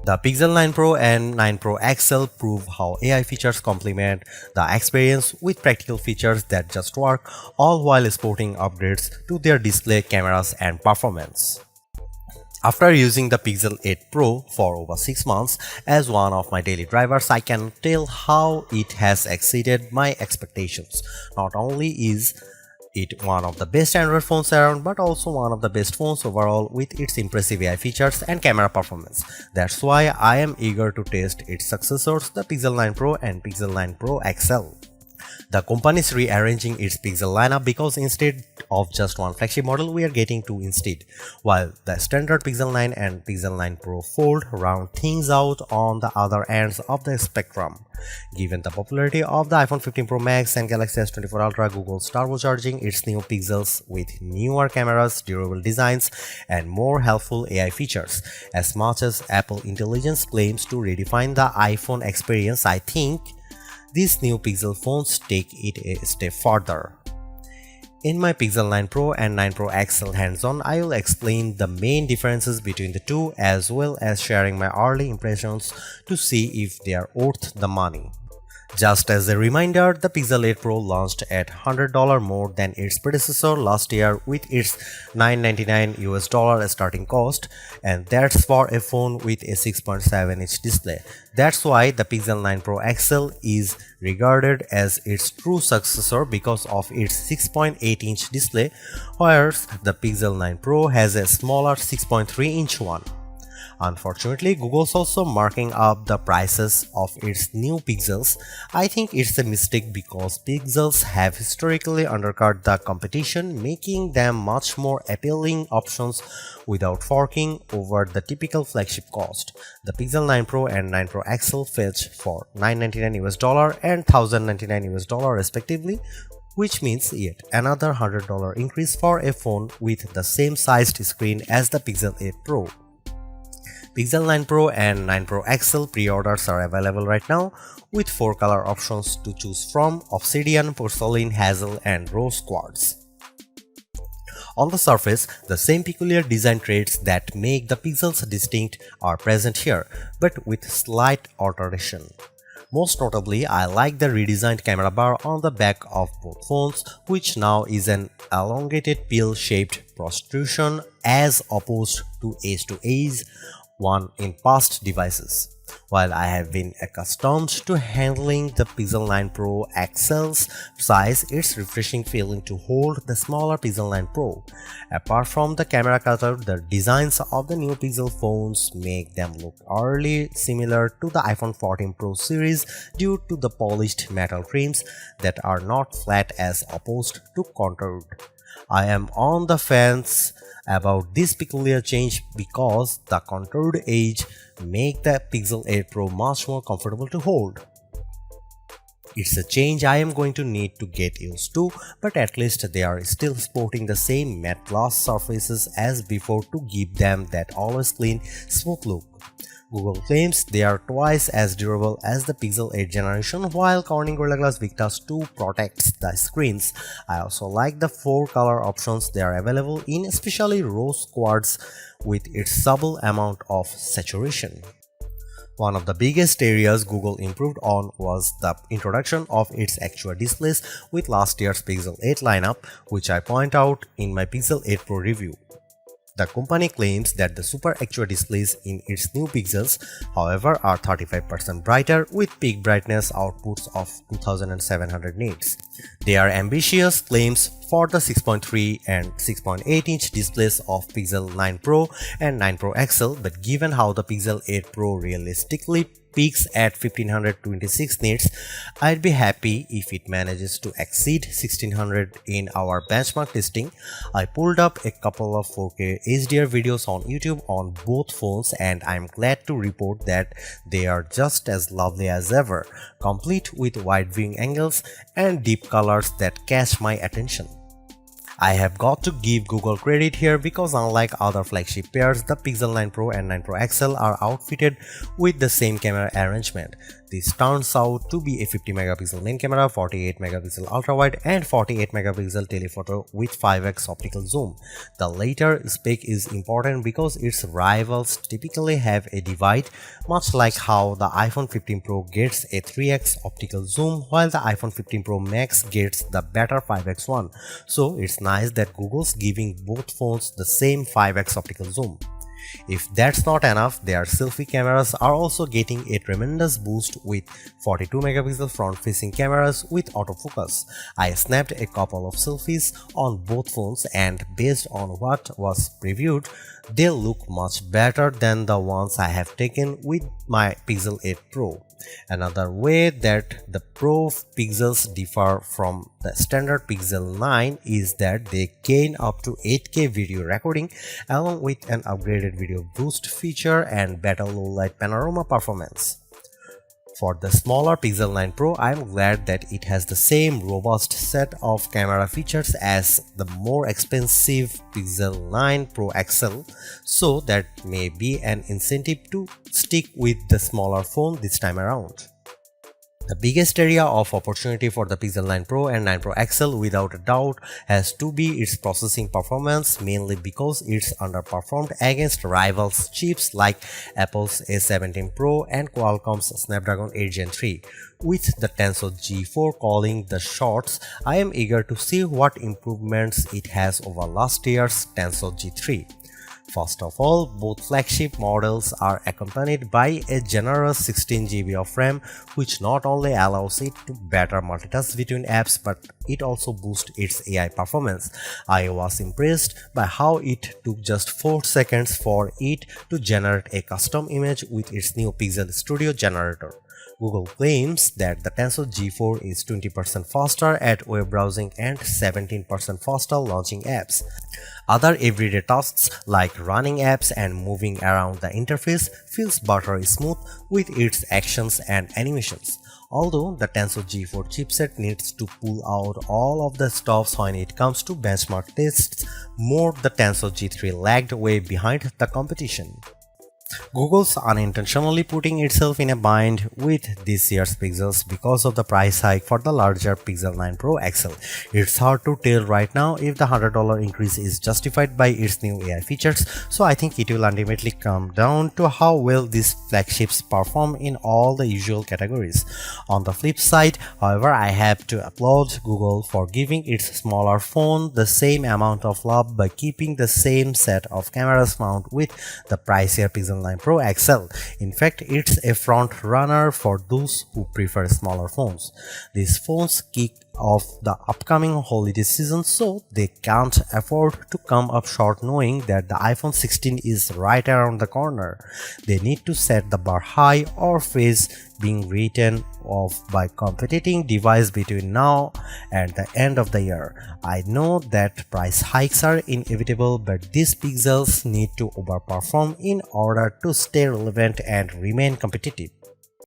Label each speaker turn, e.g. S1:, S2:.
S1: The Pixel 9 Pro and 9 Pro XL prove how AI features complement the experience with practical features that just work, all while sporting upgrades to their display, cameras, and performance. After using the Pixel 8 Pro for over 6 months as one of my daily drivers, I can tell how it has exceeded my expectations. Not only is it one of the best Android phones around, but also one of the best phones overall with its impressive AI features and camera performance. That's why I am eager to test its successors, the Pixel 9 Pro and Pixel 9 Pro XL. The company is rearranging its Pixel lineup because instead of just one flagship model, we are getting two instead, while the standard Pixel 9 and Pixel 9 Pro Fold round things out on the other ends of the spectrum. Given the popularity of the iPhone 15 Pro Max and Galaxy S24 Ultra, Google is turbocharging its new Pixels with newer cameras, durable designs, and more helpful AI features. As much as Apple Intelligence claims to redefine the iPhone experience, I think these new Pixel phones take it a step further. In my Pixel 9 Pro and 9 Pro XL hands-on, I will explain the main differences between the two as well as sharing my early impressions to see if they are worth the money. Just as a reminder, the Pixel 8 Pro launched at $100 more than its predecessor last year with its $999 starting cost, and that's for a phone with a 6.7-inch display. That's why the Pixel 9 Pro XL is regarded as its true successor because of its 6.8-inch display, whereas the Pixel 9 Pro has a smaller 6.3-inch one. Unfortunately, Google's also marking up the prices of its new Pixels. I think it's a mistake because Pixels have historically undercut the competition, making them much more appealing options without forking over the typical flagship cost. The Pixel 9 Pro and 9 Pro XL fetch for $999 and $1,099 respectively, which means yet another $100 increase for a phone with the same sized screen as the Pixel 8 Pro. Pixel 9 Pro and 9 Pro XL pre-orders are available right now with 4 color options to choose from: Obsidian, Porcelain, Hazel, and Rose Quartz. On the surface, the same peculiar design traits that make the Pixels distinct are present here, but with slight alteration. Most notably, I like the redesigned camera bar on the back of both phones, which now is an elongated pill-shaped protrusion as opposed to edge-to-edge one in past devices. While I have been accustomed to handling the Pixel 9 Pro XL's size, it's refreshing feeling to hold the smaller Pixel 9 Pro. Apart from the camera cutout, the designs of the new Pixel phones make them look eerily similar to the iPhone 14 Pro series due to the polished metal trims that are not flat as opposed to contoured. I am on the fence about this peculiar change because the contoured edge make the Pixel 8 Pro much more comfortable to hold. It's a change I am going to need to get used to, but at least they are still sporting the same matte gloss surfaces as before to give them that always clean, smooth look. Google claims they are twice as durable as the Pixel 8 generation, while Corning Gorilla Glass Victus 2 protects the screens. I also like the 4 color options they are available in, especially Rose Quartz with its subtle amount of saturation. One of the biggest areas Google improved on was the introduction of its actual displays with last year's Pixel 8 lineup, which I point out in my Pixel 8 Pro review. The company claims that the Super Actual displays in its new Pixels, however, are 35% brighter with peak brightness outputs of 2700 nits. They are ambitious claims for the 6.3 and 6.8-inch displays of Pixel 9 Pro and 9 Pro XL, but given how the Pixel 8 Pro realistically peaks at 1526 nits, I'd be happy if it manages to exceed 1600 in our benchmark testing. I pulled up a couple of 4K HDR videos on YouTube on both phones, and I'm glad to report that they are just as lovely as ever, complete with wide viewing angles and deep colors that catch my attention. I have got to give Google credit here because unlike other flagship pairs, the Pixel 9 Pro and 9 Pro XL are outfitted with the same camera arrangement. This turns out to be a 50 megapixel main camera, 48 megapixel ultra wide and 48 megapixel telephoto with 5x optical zoom. The latter spec is important because its rivals typically have a divide, much like how the iPhone 15 Pro gets a 3x optical zoom while the iPhone 15 Pro Max gets the better 5x one. So it's nice that Google's giving both phones the same 5x optical zoom. If that's not enough, their selfie cameras are also getting a tremendous boost with 42 megapixel front-facing cameras with autofocus. I snapped a couple of selfies on both phones and based on what was previewed, they look much better than the ones I have taken with my Pixel 8 Pro. Another way that the Pro Pixels differ from the standard Pixel 9 is that they gain up to 8K video recording along with an upgraded video boost feature and better low-light panorama performance. For the smaller Pixel 9 Pro, I'm glad that it has the same robust set of camera features as the more expensive Pixel 9 Pro XL, so that may be an incentive to stick with the smaller phone this time around. The biggest area of opportunity for the Pixel 9 Pro and 9 Pro XL without a doubt has to be its processing performance, mainly because it's underperformed against rivals chips like Apple's A17 Pro and Qualcomm's Snapdragon 8 Gen 3. With the Tensor G4 calling the shots, I am eager to see what improvements it has over last year's Tensor G3. First of all, both flagship models are accompanied by a generous 16 GB of RAM, which not only allows it to better multitask between apps, but it also boosts its AI performance. I was impressed by how it took just 4 seconds for it to generate a custom image with its new Pixel Studio generator. Google claims that the Tensor G4 is 20% faster at web browsing and 17% faster launching apps. Other everyday tasks like running apps and moving around the interface feels buttery smooth with its actions and animations. Although the Tensor G4 chipset needs to pull out all of the stops when it comes to benchmark tests, the Tensor G3 lagged way behind the competition. Google's unintentionally putting itself in a bind with this year's Pixels because of the price hike for the larger Pixel 9 Pro XL. It's hard to tell right now if the $100 increase is justified by its new AI features, so I think it will ultimately come down to how well these flagships perform in all the usual categories. On the flip side, however, I have to applaud Google for giving its smaller phone the same amount of love by keeping the same set of cameras found with the pricier Pixel 9 Pro XL. In fact, it's a front runner for those who prefer smaller phones. These phones kick off the upcoming holiday season, so they can't afford to come up short knowing that the iPhone 16 is right around the corner. They need to set the bar high or face being written off by competing device between now and the end of the year. I know that price hikes are inevitable, but these Pixels need to overperform in order to stay relevant and remain competitive.